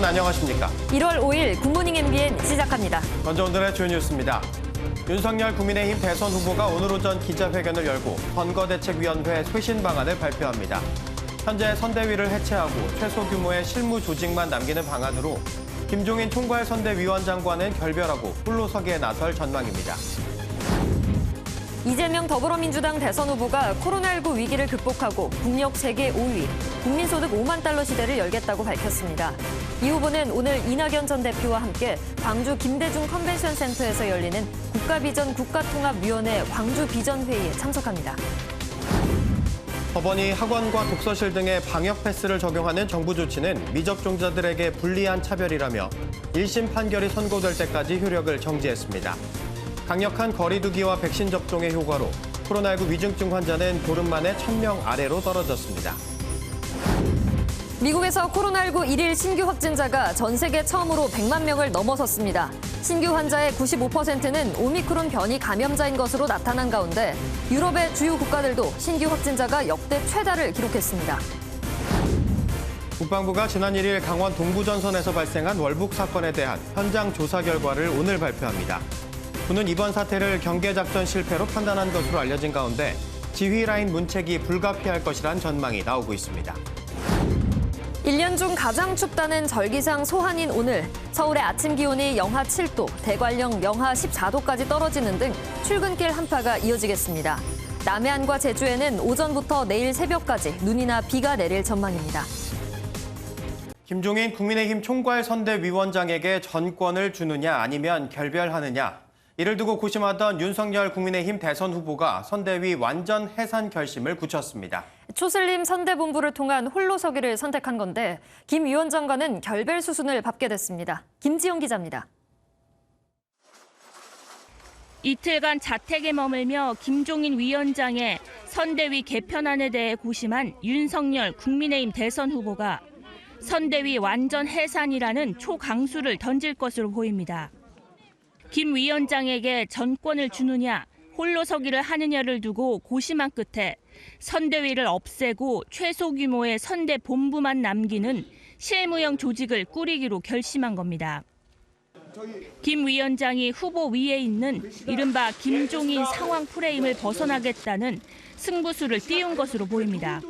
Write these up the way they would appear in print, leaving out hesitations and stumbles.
여러분 안녕하십니까? 1월 5일 굿모닝 MBN 시작합니다. 먼저 오늘의 주요 뉴스입니다. 윤석열 국민의힘 대선 후보가 오늘 오전 기자회견을 열고 선거대책위원회 쇄신 방안을 발표합니다. 현재 선대위를 해체하고 최소 규모의 실무 조직만 남기는 방안으로 김종인 총괄 선대위원장과는 결별하고 홀로 서기에 나설 전망입니다. 이재명 더불어민주당 대선 후보가 코로나19 위기를 극복하고 국력 세계 5위, 국민소득 5만 달러 시대를 열겠다고 밝혔습니다. 이 후보는 오늘 이낙연 전 대표와 함께 광주 김대중 컨벤션 센터에서 열리는 국가비전 국가통합위원회 광주 비전회의에 참석합니다. 법원이 학원과 독서실 등의 방역 패스를 적용하는 정부 조치는 미접종자들에게 불리한 차별이라며 1심 판결이 선고될 때까지 효력을 정지했습니다. 강력한 거리 두기와 백신 접종의 효과로 코로나19 위중증 환자는 보름 만에 1,000명 아래로 떨어졌습니다. 미국에서 코로나19 일일 신규 확진자가 전 세계 처음으로 100만 명을 넘어섰습니다. 신규 환자의 95%는 오미크론 변이 감염자인 것으로 나타난 가운데 유럽의 주요 국가들도 신규 확진자가 역대 최다를 기록했습니다. 국방부가 지난 1일 강원 동부전선에서 발생한 월북 사건에 대한 현장 조사 결과를 오늘 발표합니다. 군은 이번 사태를 경계작전 실패로 판단한 것으로 알려진 가운데 지휘 라인 문책이 불가피할 것이란 전망이 나오고 있습니다. 1년 중 가장 춥다는 절기상 소한인 오늘, 서울의 아침 기온이 영하 7도, 대관령 영하 14도까지 떨어지는 등 출근길 한파가 이어지겠습니다. 남해안과 제주에는 오전부터 내일 새벽까지 눈이나 비가 내릴 전망입니다. 김종인 국민의힘 총괄선대위원장에게 전권을 주느냐 아니면 결별하느냐. 이를 두고 고심하던 윤석열 국민의힘 대선 후보가 선대위 완전 해산 결심을 굳혔습니다. 초슬림 선대본부를 통한 홀로서기를 선택한 건데 김 위원장과는 결별 수순을 밟게 됐습니다. 김지영 기자입니다. 이틀간 자택에 머물며 김종인 위원장의 선대위 개편안에 대해 고심한 윤석열 국민의힘 대선 후보가 선대위 완전 해산이라는 초강수를 던질 것으로 보입니다. 김 위원장에게 전권을 주느냐, 홀로서기를 하느냐를 두고 고심한 끝에 선대위를 없애고 최소 규모의 선대 본부만 남기는 실무형 조직을 꾸리기로 결심한 겁니다. 김 위원장이 후보 위에 있는 이른바 김종인 상황 프레임을 벗어나겠다는 승부수를 띄운 것으로 보입니다.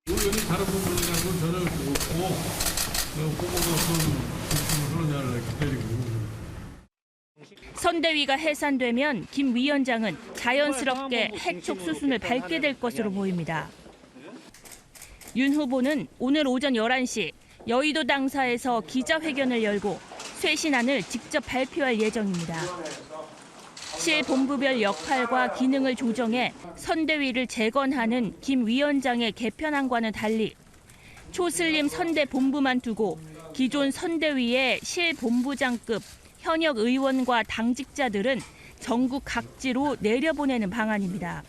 다른 부분이라고 저는 없고 후보가 어떤 그러냐를 기다리고. 선대위가 해산되면 김 위원장은 자연스럽게 해촉 수순을 밟게 될 것으로 보입니다. 윤 후보는 오늘 오전 11시 여의도 당사에서 기자회견을 열고 쇄신안을 직접 발표할 예정입니다. 실본부별 역할과 기능을 조정해 선대위를 재건하는 김 위원장의 개편안과는 달리 초슬림 선대본부만 두고 기존 선대위의 실본부장급 현역 의원과 당직자들은 전국 각지로 내려보내는 방안입니다.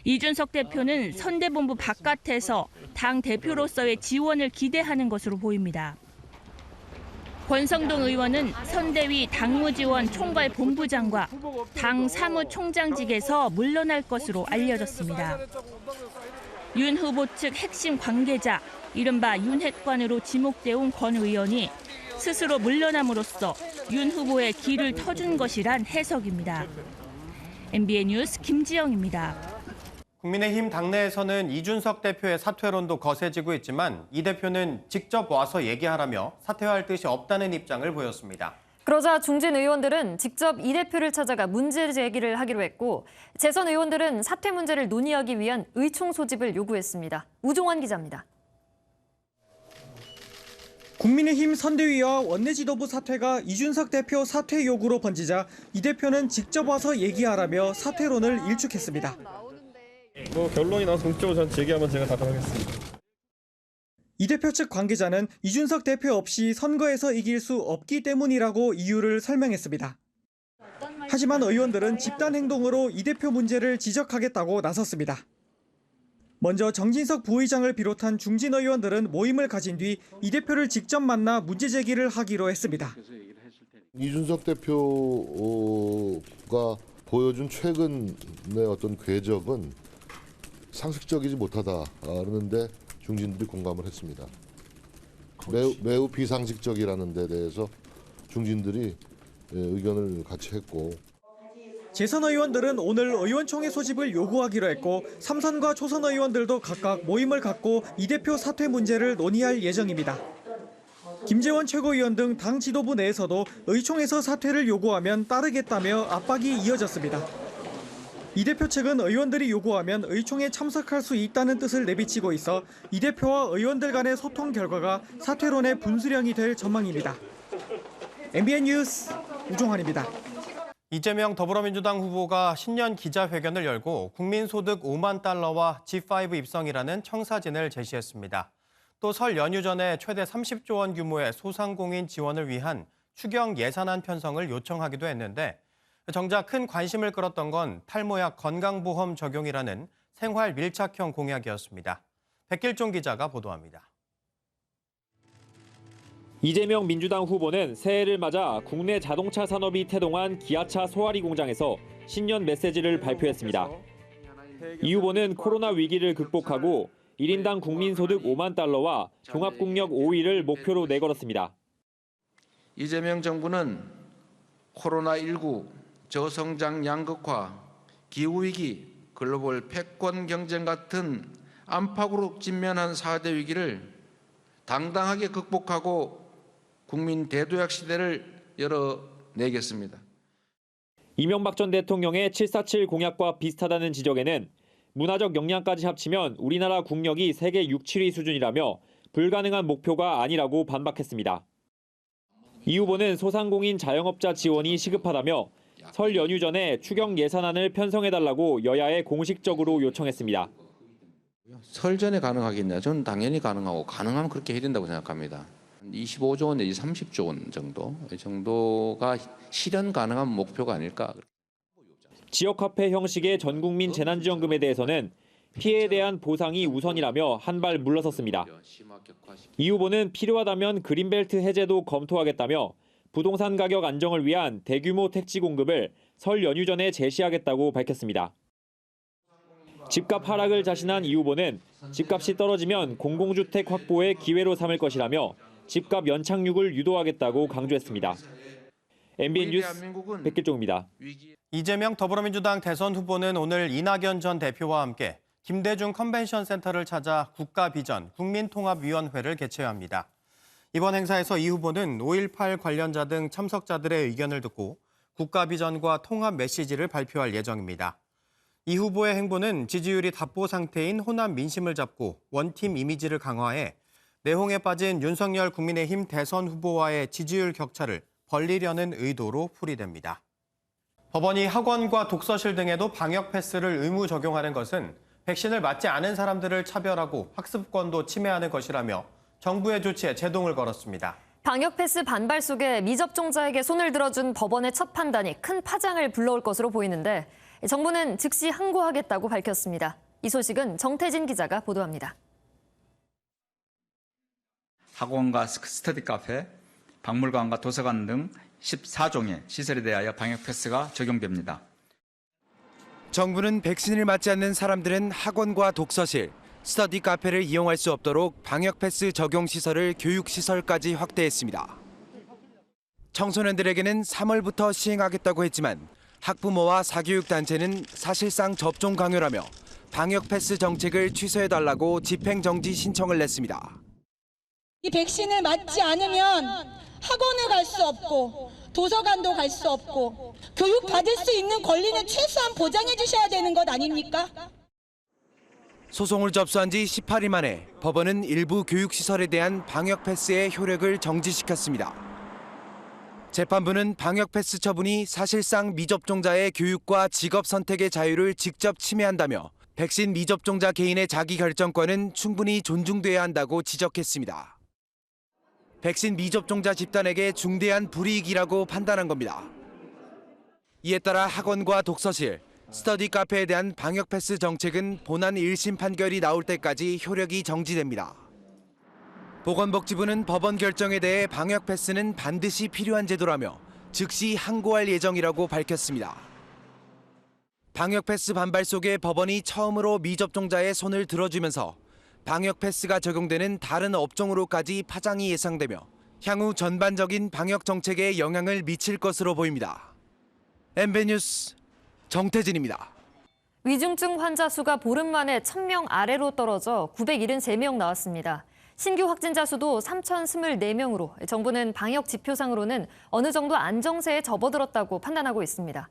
이준석 대표는 선대본부 바깥에서 당 대표로서의 지원을 기대하는 것으로 보입니다. 권성동 의원은 선대위 당무지원 총괄본부장과 당 사무총장직에서 물러날 것으로 알려졌습니다. 윤 후보 측 핵심 관계자, 이른바 윤핵관으로 지목돼 온 권 의원이 스스로 물러남으로써 윤 후보의 길을 터준 것이란 해석입니다. MBN 뉴스 김지영입니다. 국민의힘 당내에서는 이준석 대표의 사퇴론도 거세지고 있지만 이 대표는 직접 와서 얘기하라며 사퇴할 뜻이 없다는 입장을 보였습니다. 그러자 중진 의원들은 직접 이 대표를 찾아가 문제 제기를 하기로 했고 재선 의원들은 사퇴 문제를 논의하기 위한 의총 소집을 요구했습니다. 우종환 기자입니다. 국민의힘 선대위와 원내지도부 사퇴가 이준석 대표 사퇴 요구로 번지자 이 대표는 직접 와서 얘기하라며 사퇴론을 일축했습니다. 결론이 나서 공식적으로 저한테 얘기하면 제가 답변하겠습니다. 이 대표 측 관계자는 이준석 대표 없이 선거에서 이길 수 없기 때문이라고 이유를 설명했습니다. 하지만 의원들은 집단 행동으로 이 대표 문제를 지적하겠다고 나섰습니다. 먼저 정진석 부의장을 비롯한 중진 의원들은 모임을 가진 뒤 이 대표를 직접 만나 문제 제기를 하기로 했습니다. 이준석 대표가 보여준 최근의 어떤 궤적은 상식적이지 못하다 그러는데 중진들이 공감을 했습니다. 매우 비상식적이라는 데 대해서 중진들이 의견을 같이 했고 재선 의원들은 오늘 의원총회 소집을 요구하기로 했고 삼선과 초선 의원들도 각각 모임을 갖고 이 대표 사퇴 문제를 논의할 예정입니다. 김재원 최고위원 등 당 지도부 내에서도 의총에서 사퇴를 요구하면 따르겠다며 압박이 이어졌습니다. 이 대표 측은 의원들이 요구하면 의총에 참석할 수 있다는 뜻을 내비치고 있어 이 대표와 의원들 간의 소통 결과가 사퇴론의 분수령이 될 전망입니다. MBN 뉴스 우종환입니다. 이재명 더불어민주당 후보가 신년 기자회견을 열고 국민소득 5만 달러와 G5 입성이라는 청사진을 제시했습니다. 또 설 연휴 전에 최대 30조 원 규모의 소상공인 지원을 위한 추경 예산안 편성을 요청하기도 했는데 정작 큰 관심을 끌었던 건 탈모약 건강보험 적용이라는 생활 밀착형 공약이었습니다. 백길종 기자가 보도합니다. 이재명 민주당 후보는 새해를 맞아 국내 자동차 산업이 태동한 기아차 소아리 공장에서 신년 메시지를 발표했습니다. 이 후보는 코로나 위기를 극복하고 1인당 국민소득 5만 달러와 종합국력 5위를 목표로 내걸었습니다. 이재명 정부는 코로나19, 저성장 양극화, 기후위기, 글로벌 패권 경쟁 같은 안팎으로 직면한 4대 위기를 당당하게 극복하고 국민 대도약 시대를 열어내겠습니다. 이명박 전 대통령의 747 공약과 비슷하다는 지적에는 문화적 역량까지 합치면 우리나라 국력이 세계 6, 7위 수준이라며 불가능한 목표가 아니라고 반박했습니다. 이 후보는 소상공인 자영업자 지원이 시급하다며 설 연휴 전에 추경 예산안을 편성해달라고 여야에 공식적으로 요청했습니다. 설 전에 가능하겠냐? 저는 당연히 가능하고 가능하면 그렇게 해야 된다고 생각합니다. 25조 원 내지 30조 원 정도, 이 정도가 실현 가능한 목표가 아닐까. 지역화폐 형식의 전국민 재난지원금에 대해서는 피해에 대한 보상이 우선이라며 한 발 물러섰습니다. 이 후보는 필요하다면 그린벨트 해제도 검토하겠다며 부동산 가격 안정을 위한 대규모 택지 공급을 설 연휴 전에 제시하겠다고 밝혔습니다. 집값 하락을 자신한 이 후보는 집값이 떨어지면 공공주택 확보의 기회로 삼을 것이라며 집값 연착륙을 유도하겠다고 강조했습니다. MBN 뉴스 백길종입니다. 이재명 더불어민주당 대선 후보는 오늘 이낙연 전 대표와 함께 김대중 컨벤션 센터를 찾아 국가비전 국민통합위원회를 개최합니다. 이번 행사에서 이 후보는 5.18 관련자 등 참석자들의 의견을 듣고 국가비전과 통합 메시지를 발표할 예정입니다. 이 후보의 행보는 지지율이 답보 상태인 호남 민심을 잡고 원팀 이미지를 강화해 내홍에 빠진 윤석열 국민의힘 대선 후보와의 지지율 격차를 벌리려는 의도로 풀이됩니다. 법원이 학원과 독서실 등에도 방역 패스를 의무 적용하는 것은 백신을 맞지 않은 사람들을 차별하고 학습권도 침해하는 것이라며 정부의 조치에 제동을 걸었습니다. 방역 패스 반발 속에 미접종자에게 손을 들어준 법원의 첫 판단이 큰 파장을 불러올 것으로 보이는데 정부는 즉시 항고하겠다고 밝혔습니다. 이 소식은 정태진 기자가 보도합니다. 학원과 스터디 카페, 박물관과 도서관 등 14종의 시설에 대하여 방역 패스가 적용됩니다. 정부는 백신을 맞지 않는 사람들은 학원과 독서실, 스터디 카페를 이용할 수 없도록 방역 패스 적용 시설을 교육 시설까지 확대했습니다. 청소년들에게는 3월부터 시행하겠다고 했지만 학부모와 사교육단체는 사실상 접종 강요라며 방역 패스 정책을 취소해달라고 집행정지 신청을 냈습니다. 이 백신을 맞지 않으면 학원을 갈 수 없고 도서관도 갈 수 없고 교육 받을 수 있는 권리는 최소한 보장해 주셔야 되는 것 아닙니까? 소송을 접수한 지 18일 만에 법원은 일부 교육시설에 대한 방역 패스의 효력을 정지시켰습니다. 재판부는 방역 패스 처분이 사실상 미접종자의 교육과 직업 선택의 자유를 직접 침해한다며 백신 미접종자 개인의 자기 결정권은 충분히 존중돼야 한다고 지적했습니다. 백신 미접종자 집단에게 중대한 불이익이라고 판단한 겁니다. 이에 따라 학원과 독서실, 스터디 카페에 대한 방역 패스 정책은 본안 1심 판결이 나올 때까지 효력이 정지됩니다. 보건복지부는 법원 결정에 대해 방역 패스는 반드시 필요한 제도라며 즉시 항고할 예정이라고 밝혔습니다. 방역 패스 반발 속에 법원이 처음으로 미접종자의 손을 들어주면서 방역 패스가 적용되는 다른 업종으로까지 파장이 예상되며 향후 전반적인 방역 정책에 영향을 미칠 것으로 보입니다. MB 뉴스 정태진입니다. 위중증 환자 수가 보름 만에 1,000명 아래로 떨어져 973명 나왔습니다. 신규 확진자 수도 3,024명으로 정부는 방역 지표상으로는 어느 정도 안정세에 접어들었다고 판단하고 있습니다.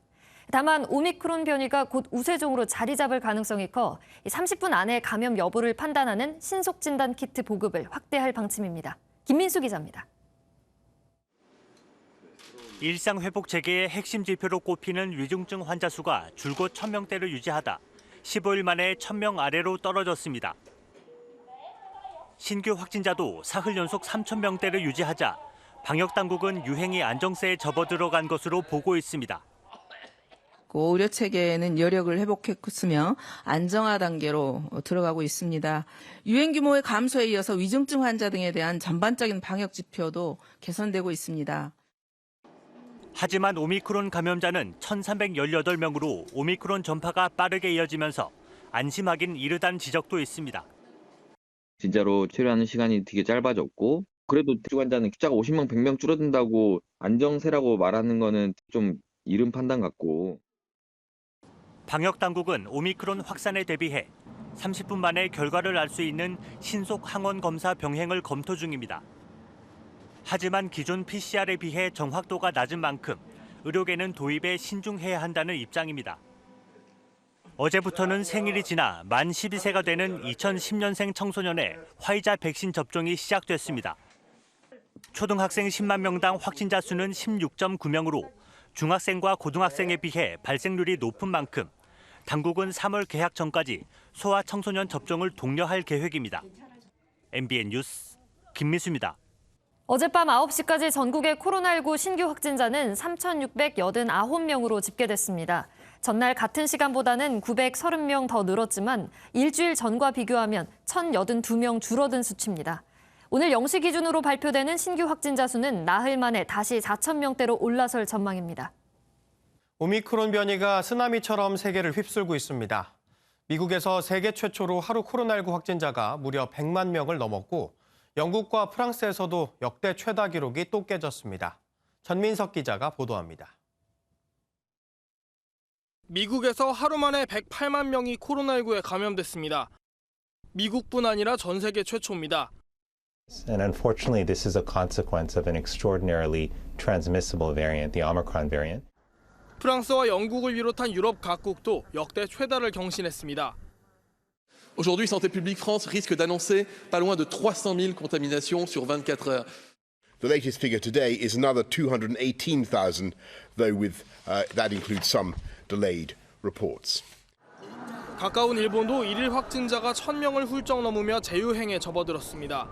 다만 오미크론 변이가 곧 우세종으로 자리 잡을 가능성이 커 30분 안에 감염 여부를 판단하는 신속 진단 키트 보급을 확대할 방침입니다. 김민수 기자입니다. 일상 회복 재개의 핵심 지표로 꼽히는 위중증 환자 수가 줄곧 1,000명대를 유지하다 15일 만에 1,000명 아래로 떨어졌습니다. 신규 확진자도 사흘 연속 3,000명대를 유지하자 방역당국은 유행이 안정세에 접어들어간 것으로 보고 있습니다. 의료 체계는 여력을 회복했으며 안정화 단계로 들어가고 있습니다. 유행 규모의 감소에 이어서 위중증 환자 등에 대한 전반적인 방역 지표도 개선되고 있습니다. 하지만 오미크론 감염자는 1,318명으로 오미크론 전파가 빠르게 이어지면서 안심하긴 이르다는 지적도 있습니다. 진짜로 치료하는 시간이 되게 짧아졌고 그래도 환자는 숫자가 50명, 100명 줄어든다고 안정세라고 말하는 거는 좀 이른 판단 같고. 방역당국은 오미크론 확산에 대비해 30분 만에 결과를 알 수 있는 신속 항원 검사 병행을 검토 중입니다. 하지만 기존 PCR에 비해 정확도가 낮은 만큼 의료계는 도입에 신중해야 한다는 입장입니다. 어제부터는 생일이 지나 만 12세가 되는 2010년생 청소년의 화이자 백신 접종이 시작됐습니다. 초등학생 10만 명당 확진자 수는 16.9명으로 중학생과 고등학생에 비해 발생률이 높은 만큼 당국은 3월 개학 전까지 소아 청소년 접종을 독려할 계획입니다. MBN 뉴스 김민수입니다. 어젯밤 9시까지 전국의 코로나19 신규 확진자는 3,689명으로 집계됐습니다. 전날 같은 시간보다는 930명 더 늘었지만 일주일 전과 비교하면 1,082명 줄어든 수치입니다. 오늘 0시 기준으로 발표되는 신규 확진자 수는 나흘 만에 다시 4,000명대로 올라설 전망입니다. 오미크론 변이가 쓰나미처럼 세계를 휩쓸고 있습니다. 미국에서 세계 최초로 하루 코로나19 확진자가 무려 100만 명을 넘었고 영국과 프랑스에서도 역대 최다 기록이 또 깨졌습니다. 전민석 기자가 보도합니다. 미국에서 하루 만에 108만 명이 코로나19에 감염됐습니다. 미국뿐 아니라 전 세계 최초입니다. And unfortunately, this is a consequence of an extraordinarily transmissible variant, the Omicron variant. 프랑스와 영국을 비롯한 유럽 각국도 역대 최다를 경신했습니다. Aujourd'hui, Santé publique France risque d'annoncer pas loin de 300 000 contaminations sur 24 heures. The latest figure today is another 218,000, though that includes some delayed reports. 가까운 일본도 일일 확진자가 1,000명을 훌쩍 넘으며 재유행에 접어들었습니다.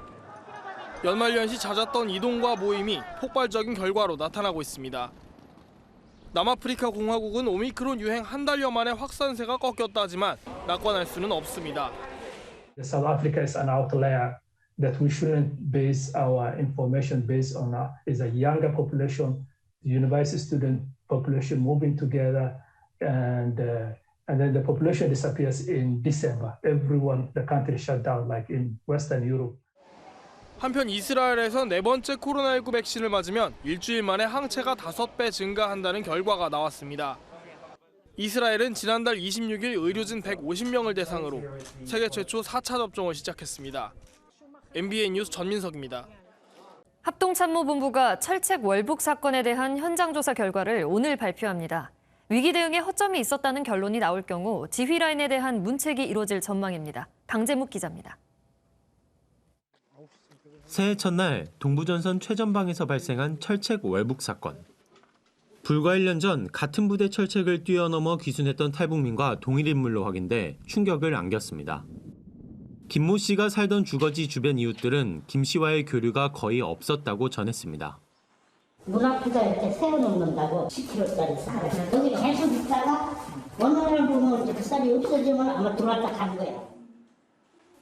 연말연시 잦았던 이동과 모임이 폭발적인 결과로 나타나고 있습니다. 남아프리카 공화국은 오미크론 유행 한 달여 만에 확산세가 꺾였다지만 낙관할 수는 없습니다. South Africa is an outlier that we shouldn't base our information based on. Is a younger population, the university student population moving together, and then the population disappears in December. Everyone, the country shut down, like in Western Europe. 한편 이스라엘에서 네 번째 코로나19 백신을 맞으면 일주일 만에 항체가 5배 증가한다는 결과가 나왔습니다. 이스라엘은 지난달 26일 의료진 150명을 대상으로 세계 최초 4차 접종을 시작했습니다. MBN 뉴스 전민석입니다. 합동참모본부가 철책 월북 사건에 대한 현장 조사 결과를 오늘 발표합니다. 위기 대응에 허점이 있었다는 결론이 나올 경우 지휘 라인에 대한 문책이 이뤄질 전망입니다. 강재묵 기자입니다. 새해 첫날 동부전선 최전방에서 발생한 철책 월북 사건. 불과 1년 전 같은 부대 철책을 뛰어넘어 귀순했던 탈북민과 동일 인물로 확인돼 충격을 안겼습니다. 김모 씨가 살던 주거지 주변 이웃들은 김 씨와의 교류가 거의 없었다고 전했습니다. 문 앞에다 이렇게 세워놓는다고 10kg짜리 쌀을. 여기 계속 있다가 어느 날 보면 그 쌀이 없어지면 아마 들어왔다 간 거야.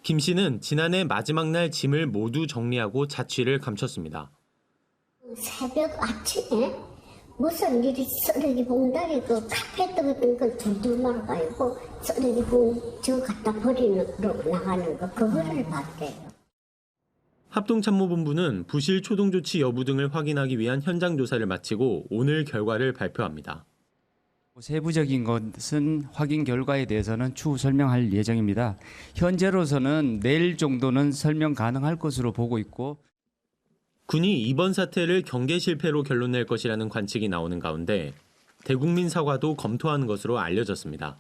김 씨는 지난해 마지막 날 짐을 모두 정리하고 자취를 감췄습니다. 새벽 아침에 무슨 일이 쓰레기 봉다리 그 카페 같은 걸 둘둘 말아가지고 쓰레기 봉저 갖다 버리러 나가는 거 그거를 봤대요. 합동참모본부는 부실 초동 조치 여부 등을 확인하기 위한 현장 조사를 마치고 오늘 결과를 발표합니다. 세부적인 것은 확인 결과에 대해서는 추후 설명할 예정입니다. 현재로서는 내일 정도는 설명 가능할 것으로 보고 있고 군이 이번 사태를 경계 실패로 결론 낼 것이라는 관측이 나오는 가운데 대국민 사과도 검토하는 것으로 알려졌습니다.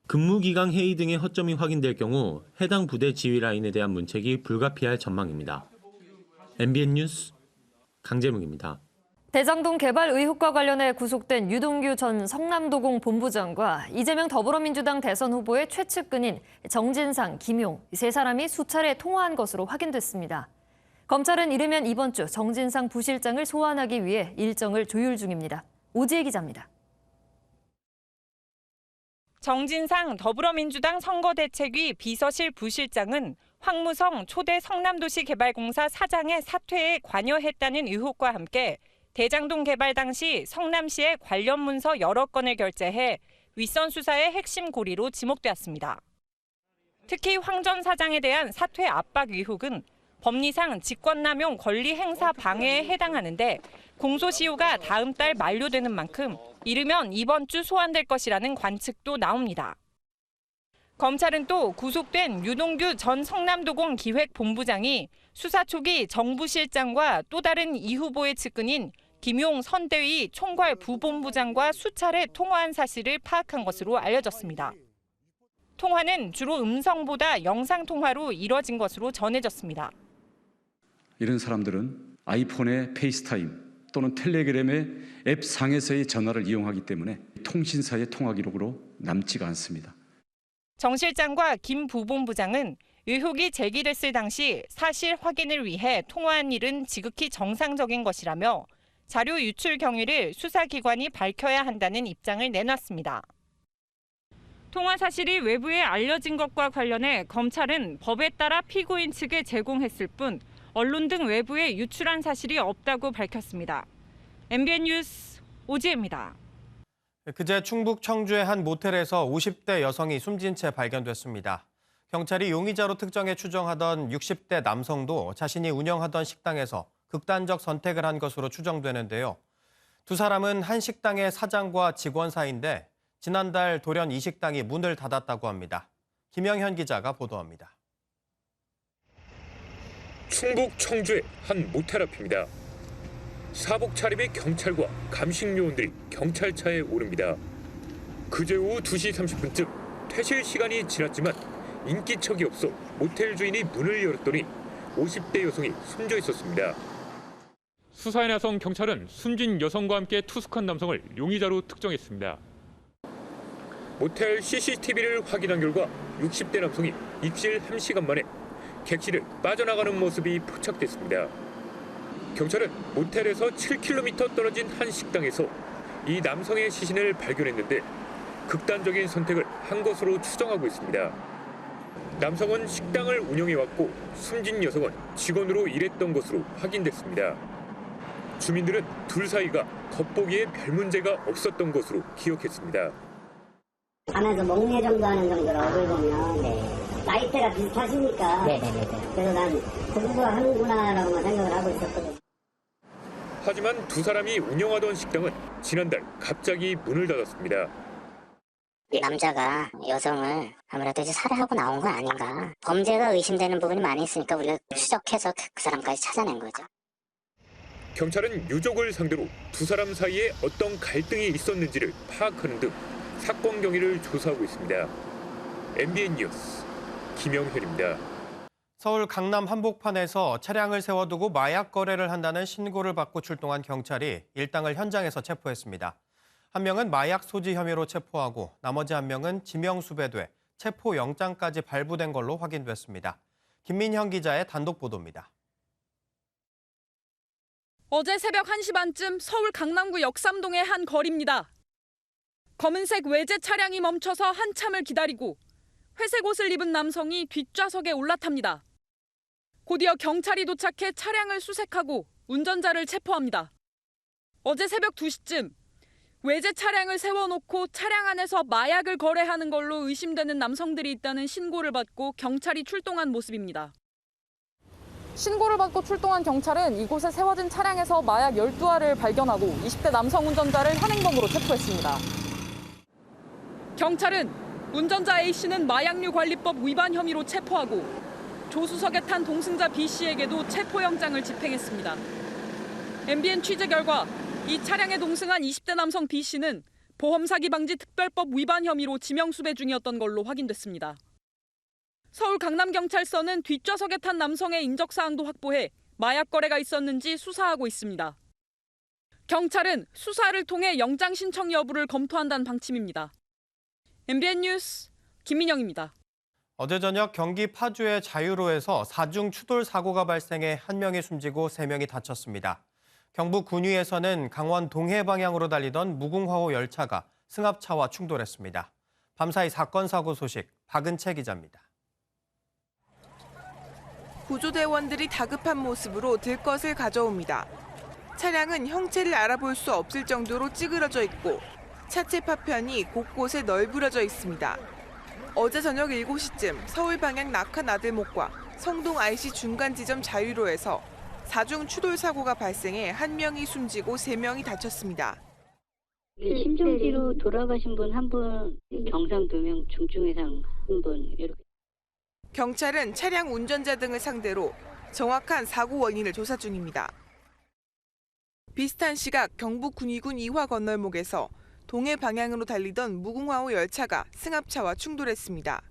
근무기강 해이 등의 허점이 확인될 경우 해당 부대 지휘 라인에 대한 문책이 불가피할 전망입니다. MBN 뉴스 강재묵입니다. 대장동 개발 의혹과 관련해 구속된 유동규 전 성남도공 본부장과 이재명 더불어민주당 대선 후보의 최측근인 정진상, 김용 세 사람이 수차례 통화한 것으로 확인됐습니다. 검찰은 이르면 이번 주 정진상 부실장을 소환하기 위해 일정을 조율 중입니다. 오지혜 기자입니다. 정진상 더불어민주당 선거대책위 비서실 부실장은 황무성 초대 성남도시개발공사 사장의 사퇴에 관여했다는 의혹과 함께 대장동 개발 당시 성남시에 관련 문서 여러 건을 결제해 윗선 수사의 핵심 고리로 지목되었습니다. 특히 황 전 사장에 대한 사퇴 압박 의혹은 법리상 직권남용 권리 행사 방해에 해당하는데 공소시효가 다음 달 만료되는 만큼 이르면 이번 주 소환될 것이라는 관측도 나옵니다. 검찰은 또 구속된 유동규 전 성남도공 기획본부장이 수사 초기 정부 실장과 또 다른 이 후보의 측근인 김용 선대위 총괄 부본부장과 수차례 통화한 사실을 파악한 것으로 알려졌습니다. 통화는 주로 음성보다 영상통화로 이뤄진 것으로 전해졌습니다. 이런 사람들은 아이폰의 페이스타임 또는 텔레그램의 앱 상에서의 전화를 이용하기 때문에 통신사의 통화 기록으로 남지가 않습니다. 정 실장과 김 부본부장은 의혹이 제기됐을 당시 사실 확인을 위해 통화한 일은 지극히 정상적인 것이라며 자료 유출 경위를 수사기관이 밝혀야 한다는 입장을 내놨습니다. 통화 사실이 외부에 알려진 것과 관련해 검찰은 법에 따라 피고인 측에 제공했을 뿐 언론 등 외부에 유출한 사실이 없다고 밝혔습니다. MBN 뉴스 오지혜입니다. 그제 충북 청주의 한 모텔에서 50대 여성이 숨진 채 발견됐습니다. 경찰이 용의자로 특정해 추정하던 60대 남성도 자신이 운영하던 식당에서 극단적 선택을 한 것으로 추정되는데요. 두 사람은 한 식당의 사장과 직원 사이인데 지난달 돌연 이 식당이 문을 닫았다고 합니다. 김영현 기자가 보도합니다. 충북 청주의 한 모텔 앞입니다. 사복 차림의 경찰과 감식 요원들이 경찰차에 오릅니다. 그제 오후 2시 30분쯤 퇴실 시간이 지났지만 인기척이 없어 모텔 주인이 문을 열었더니 50대 여성이 숨져 있었습니다. 수사에 나선 경찰은 숨진 여성과 함께 투숙한 남성을 용의자로 특정했습니다. 모텔 CCTV를 확인한 결과 60대 남성이 입실 1시간 만에 객실을 빠져나가는 모습이 포착됐습니다. 경찰은 모텔에서 7km 떨어진 한 식당에서 이 남성의 시신을 발견했는데 극단적인 선택을 한 것으로 추정하고 있습니다. 남성은 식당을 운영해왔고 숨진 여성은 직원으로 일했던 것으로 확인됐습니다. 주민들은 둘 사이가 겉보기에 별 문제가 없었던 것으로 기억했습니다. 하면서 목례 정도 하는 정도로 얼굴 보면 나이대가 비슷하시니까 그래서 난 공부를 하는구나라고만 생각을 하고 있었거든요. 하지만 두 사람이 운영하던 식당은 지난달 갑자기 문을 닫았습니다. 이 남자가 여성을 아무래도 이제 살해하고 나온 건 아닌가. 범죄가 의심되는 부분이 많이 있으니까 우리가 추적해서 그 사람까지 찾아낸 거죠. 경찰은 유족을 상대로 두 사람 사이에 어떤 갈등이 있었는지를 파악하는 등 사건 경위를 조사하고 있습니다. MBN 뉴스 김영현입니다. 서울 강남 한복판에서 차량을 세워두고 마약 거래를 한다는 신고를 받고 출동한 경찰이 일당을 현장에서 체포했습니다. 한 명은 마약 소지 혐의로 체포하고 나머지 한 명은 지명수배돼 체포영장까지 발부된 걸로 확인됐습니다. 김민형 기자의 단독 보도입니다. 어제 새벽 1시 반쯤 서울 강남구 역삼동의 한 거리입니다. 검은색 외제 차량이 멈춰서 한참을 기다리고 회색 옷을 입은 남성이 뒷좌석에 올라탑니다. 곧이어 경찰이 도착해 차량을 수색하고 운전자를 체포합니다. 어제 새벽 2시쯤 외제 차량을 세워놓고 차량 안에서 마약을 거래하는 걸로 의심되는 남성들이 있다는 신고를 받고 경찰이 출동한 모습입니다. 신고를 받고 출동한 경찰은 이곳에 세워진 차량에서 마약 12알을 발견하고 20대 남성 운전자를 현행범으로 체포했습니다. 경찰은 운전자 A씨는 마약류 관리법 위반 혐의로 체포하고 조수석에 탄 동승자 B씨에게도 체포영장을 집행했습니다. MBN 취재 결과 이 차량에 동승한 20대 남성 B씨는 보험사기 방지 특별법 위반 혐의로 지명수배 중이었던 걸로 확인됐습니다. 서울 강남경찰서는 뒷좌석에 탄 남성의 인적사항도 확보해 마약 거래가 있었는지 수사하고 있습니다. 경찰은 수사를 통해 영장 신청 여부를 검토한다는 방침입니다. MBN 뉴스 김민영입니다. 어제 저녁 경기 파주의 자유로에서 4중 추돌 사고가 발생해 1명이 숨지고 3명이 다쳤습니다. 경북 군위에서는 강원 동해 방향으로 달리던 무궁화호 열차가 승합차와 충돌했습니다. 밤사이 사건 사고 소식 박은채 기자입니다. 구조대원들이 다급한 모습으로 들 것을 가져옵니다. 차량은 형체를 알아볼 수 없을 정도로 찌그러져 있고 차체 파편이 곳곳에 널브러져 있습니다. 어제 저녁 7시쯤 서울 방향 낙하나들목과 성동 IC 중간 지점 자유로에서 4중 추돌 사고가 발생해 1명이 숨지고 3명이 다쳤습니다. 심정지로 돌아가신 분 1분, 경상 2명, 중증 이상 1분 이렇게. 경찰은 차량 운전자 등을 상대로 정확한 사고 원인을 조사 중입니다. 비슷한 시각 경북 군위군 이화 건널목에서 동해 방향으로 달리던 무궁화호 열차가 승합차와 충돌했습니다.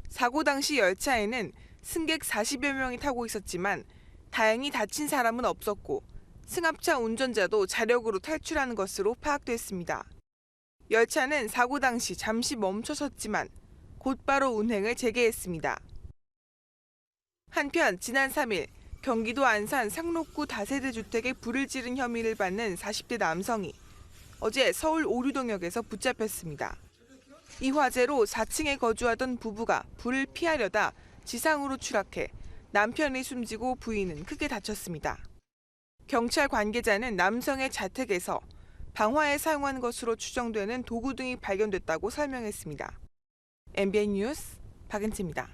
사고 당시 열차에는 승객 40여 명이 타고 있었지만 다행히 다친 사람은 없었고 승합차 운전자도 자력으로 탈출하는 것으로 파악됐습니다. 열차는 사고 당시 잠시 멈춰섰지만 곧바로 운행을 재개했습니다. 한편 지난 3일 경기도 안산 상록구 다세대 주택에 불을 지른 혐의를 받는 40대 남성이 어제 서울 오류동역에서 붙잡혔습니다. 이 화재로 4층에 거주하던 부부가 불을 피하려다 지상으로 추락해 남편이 숨지고 부인은 크게 다쳤습니다. 경찰 관계자는 남성의 자택에서 방화에 사용한 것으로 추정되는 도구 등이 발견됐다고 설명했습니다. MBN 뉴스 박은채입니다.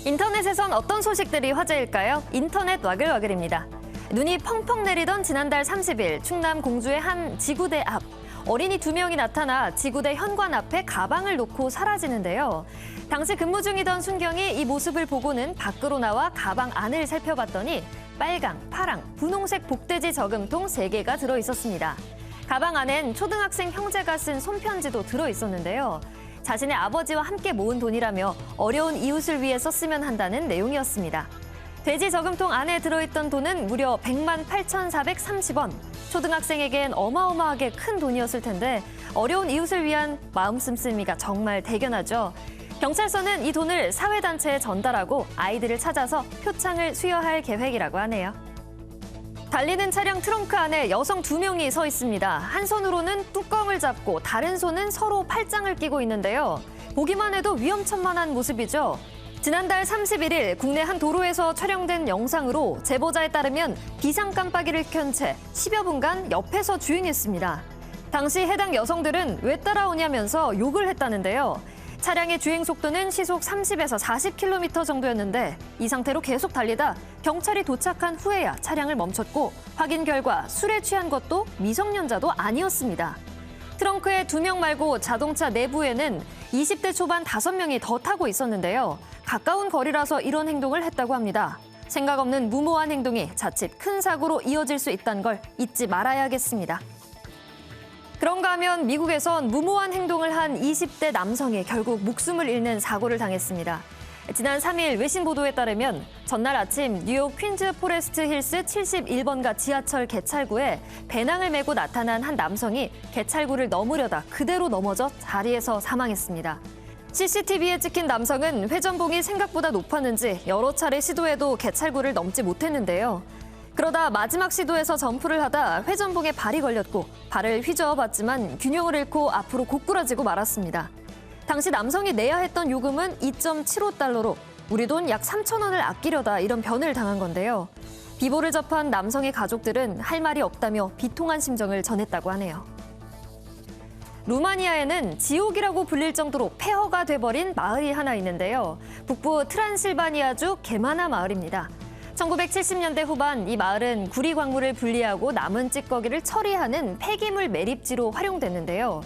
인터넷에선 어떤 소식들이 화제일까요? 인터넷 와글와글입니다. 눈이 펑펑 내리던 지난달 30일 충남 공주의 한 지구대 앞. 어린이 2명이 나타나 지구대 현관 앞에 가방을 놓고 사라지는데요. 당시 근무 중이던 순경이 이 모습을 보고는 밖으로 나와 가방 안을 살펴봤더니 빨강, 파랑, 분홍색 복돼지 저금통 3개가 들어있었습니다. 가방 안엔 초등학생 형제가 쓴 손편지도 들어있었는데요. 자신의 아버지와 함께 모은 돈이라며 어려운 이웃을 위해 썼으면 한다는 내용이었습니다. 돼지 저금통 안에 들어있던 돈은 무려 108,430원. 초등학생에겐 어마어마하게 큰 돈이었을 텐데 어려운 이웃을 위한 마음 씀씀이가 정말 대견하죠. 경찰서는 이 돈을 사회단체에 전달하고 아이들을 찾아서 표창을 수여할 계획이라고 하네요. 달리는 차량 트렁크 안에 여성 2명이 서 있습니다. 한 손으로는 뚜껑을 잡고 다른 손은 서로 팔짱을 끼고 있는데요. 보기만 해도 위험천만한 모습이죠. 지난달 31일 국내 한 도로에서 촬영된 영상으로 제보자에 따르면 비상 깜빡이를 켠 채 10여 분간 옆에서 주행했습니다. 당시 해당 여성들은 왜 따라오냐면서 욕을 했다는데요. 차량의 주행 속도는 시속 30에서 40km 정도였는데 이 상태로 계속 달리다 경찰이 도착한 후에야 차량을 멈췄고 확인 결과 술에 취한 것도 미성년자도 아니었습니다. 트렁크에 2명 말고 자동차 내부에는 20대 초반 5명이 더 타고 있었는데요. 가까운 거리라서 이런 행동을 했다고 합니다. 생각 없는 무모한 행동이 자칫 큰 사고로 이어질 수 있다는 걸 잊지 말아야겠습니다. 그런가 하면 미국에선 무모한 행동을 한 20대 남성이 결국 목숨을 잃는 사고를 당했습니다. 지난 3일 외신 보도에 따르면 전날 아침 뉴욕 퀸즈 포레스트 힐스 71번가 지하철 개찰구에 배낭을 메고 나타난 한 남성이 개찰구를 넘으려다 그대로 넘어져 자리에서 사망했습니다. CCTV에 찍힌 남성은 회전봉이 생각보다 높았는지 여러 차례 시도해도 개찰구를 넘지 못했는데요. 그러다 마지막 시도에서 점프를 하다 회전봉에 발이 걸렸고 발을 휘저어봤지만 균형을 잃고 앞으로 고꾸라지고 말았습니다. 당시 남성이 내야 했던 요금은 2.75달러로 우리 돈 약 3천 원을 아끼려다 이런 변을 당한 건데요. 비보를 접한 남성의 가족들은 할 말이 없다며 비통한 심정을 전했다고 하네요. 루마니아에는 지옥이라고 불릴 정도로 폐허가 돼버린 마을이 하나 있는데요. 북부 트란실바니아주 게마나 마을입니다. 1970년대 후반 이 마을은 구리 광물을 분리하고 남은 찌꺼기를 처리하는 폐기물 매립지로 활용됐는데요.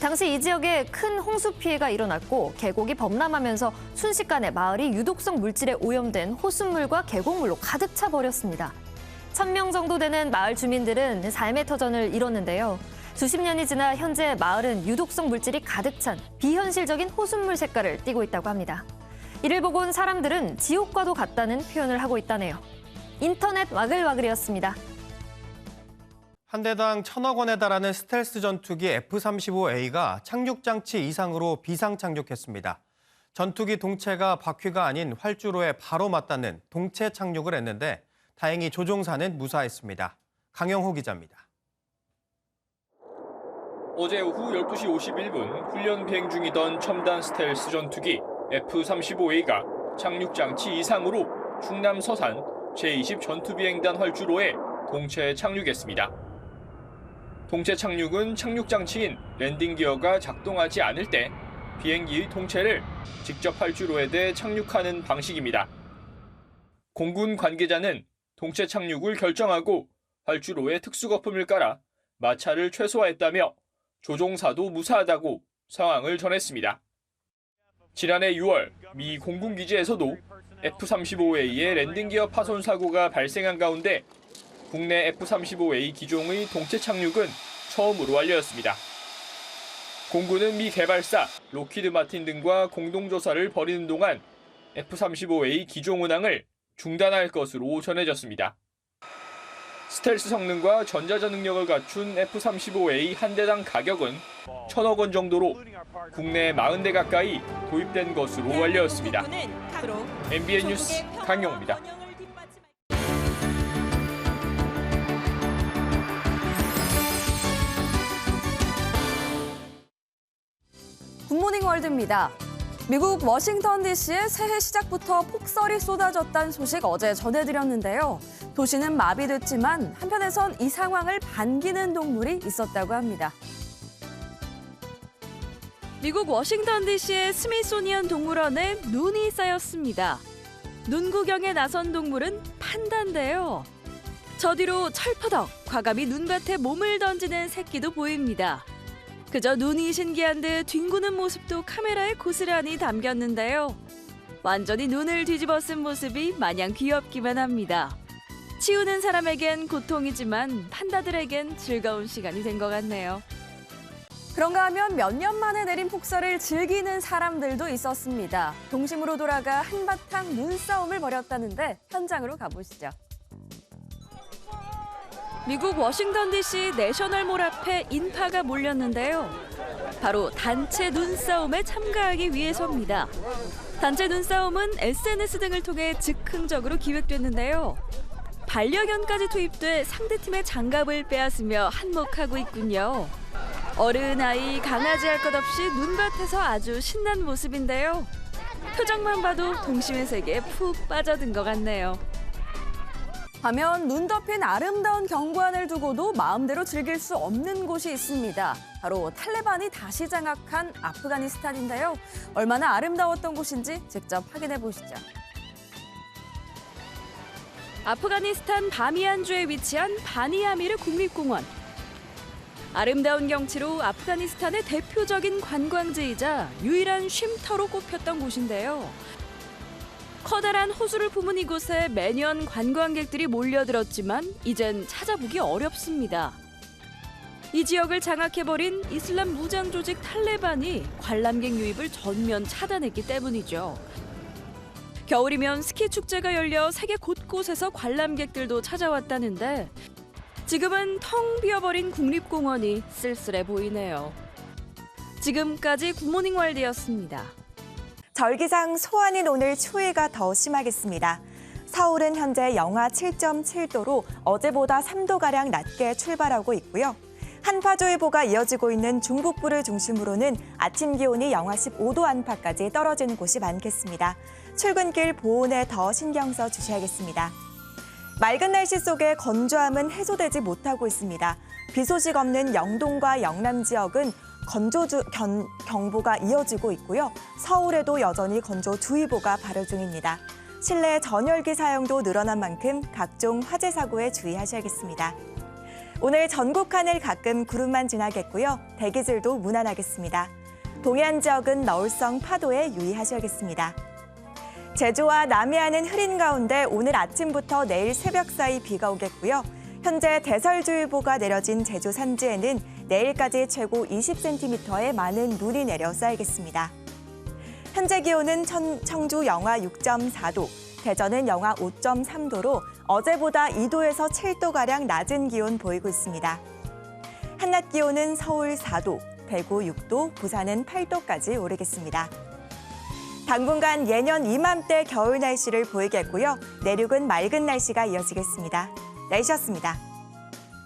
당시 이 지역에 큰 홍수 피해가 일어났고 계곡이 범람하면서 순식간에 마을이 유독성 물질에 오염된 호수물과 계곡물로 가득 차 버렸습니다. 1,000명 정도 되는 마을 주민들은 삶의 터전을 잃었는데요. 수십 년이 지나 현재 마을은 유독성 물질이 가득 찬 비현실적인 호수물 색깔을 띠고 있다고 합니다. 이를 보고 온 사람들은 지옥과도 같다는 표현을 하고 있다네요. 인터넷 와글와글이었습니다. 한 대당 1,000억 원에 달하는 스텔스 전투기 F-35A가 착륙장치 이상으로 비상 착륙했습니다. 전투기 동체가 바퀴가 아닌 활주로에 바로 맞닿는 동체 착륙을 했는데 다행히 조종사는 무사했습니다. 강영호 기자입니다. 어제 오후 12시 51분 훈련 비행 중이던 첨단 스텔스 전투기 F-35A가 착륙장치 이상으로 충남 서산 제20 전투비행단 활주로에 동체 착륙했습니다. 동체 착륙은 착륙장치인 랜딩 기어가 작동하지 않을 때 비행기의 동체를 직접 활주로에 대 착륙하는 방식입니다. 공군 관계자는 동체 착륙을 결정하고 활주로에 특수거품을 깔아 마찰을 최소화했다며 조종사도 무사하다고 상황을 전했습니다. 지난해 6월 미 공군기지에서도 F-35A의 랜딩기어 파손 사고가 발생한 가운데 국내 F-35A 기종의 동체 착륙은 처음으로 알려졌습니다. 공군은 미 개발사 록히드 마틴 등과 공동조사를 벌이는 동안 F-35A 기종 운항을 중단할 것으로 전해졌습니다. 스텔스 성능과 전자전 능력을 갖춘 F-35A 한 대당 가격은 1,000억 원 정도로 국내 40대 가까이 도입된 것으로 알려졌습니다. MBN 뉴스 강영호입니다. 굿모닝 월드입니다. 미국 워싱턴 DC에 새해 시작부터 폭설이 쏟아졌다는 소식 어제 전해드렸는데요. 도시는 마비됐지만 한편에선 이 상황을 반기는 동물이 있었다고 합니다. 미국 워싱턴 DC의 스미소니언 동물원에 눈이 쌓였습니다. 눈 구경에 나선 동물은 판다인데요. 저 뒤로 철퍼덕 과감히 눈밭에 몸을 던지는 새끼도 보입니다. 그저 눈이 신기한 듯 뒹구는 모습도 카메라에 고스란히 담겼는데요. 완전히 눈을 뒤집어 쓴 모습이 마냥 귀엽기만 합니다. 치우는 사람에겐 고통이지만 판다들에겐 즐거운 시간이 된 것 같네요. 그런가 하면 몇 년 만에 내린 폭설을 즐기는 사람들도 있었습니다. 동심으로 돌아가 한바탕 눈싸움을 벌였다는데 현장으로 가보시죠. 미국 워싱턴 DC 내셔널몰 앞에 인파가 몰렸는데요. 바로 단체 눈싸움에 참가하기 위해서입니다. 단체 눈싸움은 SNS 등을 통해 즉흥적으로 기획됐는데요. 반려견까지 투입돼 상대팀의 장갑을 빼앗으며 한몫하고 있군요. 어른, 아이, 강아지 할 것 없이 눈밭에서 아주 신난 모습인데요. 표정만 봐도 동심의 세계에 푹 빠져든 것 같네요. 반면 눈 덮인 아름다운 경관을 두고도 마음대로 즐길 수 없는 곳이 있습니다. 바로 탈레반이 다시 장악한 아프가니스탄인데요. 얼마나 아름다웠던 곳인지 직접 확인해 보시죠. 아프가니스탄 바미안주에 위치한 바니아미르 국립공원. 아름다운 경치로 아프가니스탄의 대표적인 관광지이자 유일한 쉼터로 꼽혔던 곳인데요. 커다란 호수를 품은 이곳에 매년 관광객들이 몰려들었지만 이젠 찾아보기 어렵습니다. 이 지역을 장악해버린 이슬람 무장 조직 탈레반이 관람객 유입을 전면 차단했기 때문이죠. 겨울이면 스키 축제가 열려 세계 곳곳에서 관람객들도 찾아왔다는데 지금은 텅 비어버린 국립공원이 쓸쓸해 보이네요. 지금까지 굿모닝 월드였습니다. 절기상 소환인 오늘 추위가 더 심하겠습니다. 서울은 현재 영하 7.7도로 어제보다 3도가량 낮게 출발하고 있고요. 한파주의보가 이어지고 있는 중북부를 중심으로는 아침 기온이 영하 15도 안팎까지 떨어지는 곳이 많겠습니다. 출근길 보온에 더 신경 써 주셔야겠습니다. 맑은 날씨 속에 건조함은 해소되지 못하고 있습니다. 비 소식 없는 영동과 영남 지역은 경보가 이어지고 있고요. 서울에도 여전히 건조주의보가 발효 중입니다. 실내 전열기 사용도 늘어난 만큼 각종 화재 사고에 주의하셔야겠습니다. 오늘 전국 하늘 가끔 구름만 지나겠고요. 대기질도 무난하겠습니다. 동해안 지역은 너울성 파도에 유의하셔야겠습니다. 제주와 남해안은 흐린 가운데 오늘 아침부터 내일 새벽 사이 비가 오겠고요. 현재 대설주의보가 내려진 제주 산지에는 내일까지 최고 20cm의 많은 눈이 내려 쌓이겠습니다. 현재 기온은 청주 영하 6.4도, 대전은 영하 5.3도로 어제보다 2도에서 7도가량 낮은 기온 보이고 있습니다. 한낮 기온은 서울 4도, 대구 6도, 부산은 8도까지 오르겠습니다. 당분간 예년 이맘때 겨울 날씨를 보이겠고요. 내륙은 맑은 날씨가 이어지겠습니다. 날씨였습니다.